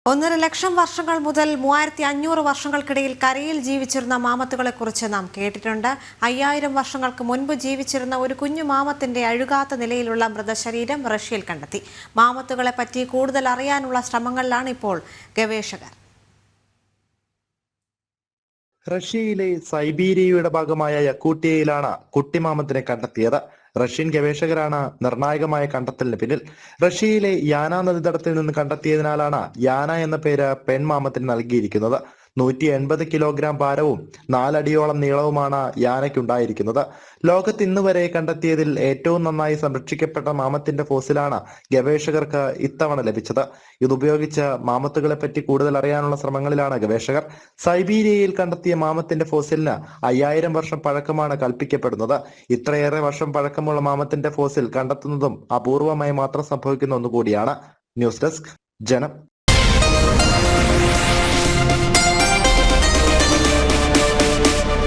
1.5 ലക്ഷം വർഷങ്ങൾ മുതൽ 3500 വർഷങ്ങൾക്കിടയിൽ കരയിൽ ജീവിച്ചിരുന്ന മാമത്തുകളെക്കുറിച്ച് നാം കേട്ടിട്ടുണ്ട്. 5000 വർഷങ്ങൾക്ക് മുൻപ് ജീവിച്ചിരുന്ന ഒരു കുഞ്ഞു മാമത്തിന്റെ അഴുകാത്ത നിലയിലുള്ള മൃതശരീരം റഷ്യയിൽ കണ്ടെത്തി. മാമത്തുകളെ പറ്റി കൂടുതൽ അറിയാനുള്ള ശ്രമങ്ങളിലാണ് ഇപ്പോൾ ഗവേഷകർ. റഷ്യയിലെ സൈബീരിയയുടെ ഭാഗമായ യക്കൂട്ടിയയിലാണ് കുട്ടിമാമത്തിനെ കണ്ടെത്തിയത്. റഷ്യൻ ഗവേഷകരാണ് നിർണായകമായ കണ്ടെത്തലിന് പിന്നിൽ. റഷ്യയിലെ യാന നദീതടത്തിൽ നിന്ന് കണ്ടെത്തിയതിനാലാണ് യാന എന്ന പേര് പെൺമാമത്തിന് നൽകിയിരിക്കുന്നത്. 180 കിലോഗ്രാം ഭാരവും 4 അടിയോളം നീളവുമാണ് യാനയ്ക്കുണ്ടായിരിക്കുന്നത്. ലോകത്ത് ഇന്ന് വരെ കണ്ടെത്തിയതിൽ ഏറ്റവും നന്നായി സംരക്ഷിക്കപ്പെട്ട മാമത്തിന്റെ ഫോസിലാണ് ഗവേഷകർക്ക് ഇത്തവണ ലഭിച്ചത്. ഇതുപയോഗിച്ച് മാമത്തുകളെ പറ്റി കൂടുതൽ അറിയാനുള്ള ശ്രമങ്ങളിലാണ് ഗവേഷകർ. സൈബീരിയയിൽ കണ്ടെത്തിയ മാമത്തിന്റെ ഫോസിലിന് 5000 വർഷം പഴക്കമാണ് കൽപ്പിക്കപ്പെടുന്നത്. ഇത്രയേറെ വർഷം പഴക്കമുള്ള മാമത്തിന്റെ ഫോസിൽ കണ്ടെത്തുന്നതും അപൂർവമായി മാത്രം സംഭവിക്കുന്ന ഒന്നുകൂടിയാണ്. ന്യൂസ് ഡെസ്ക് ജനം.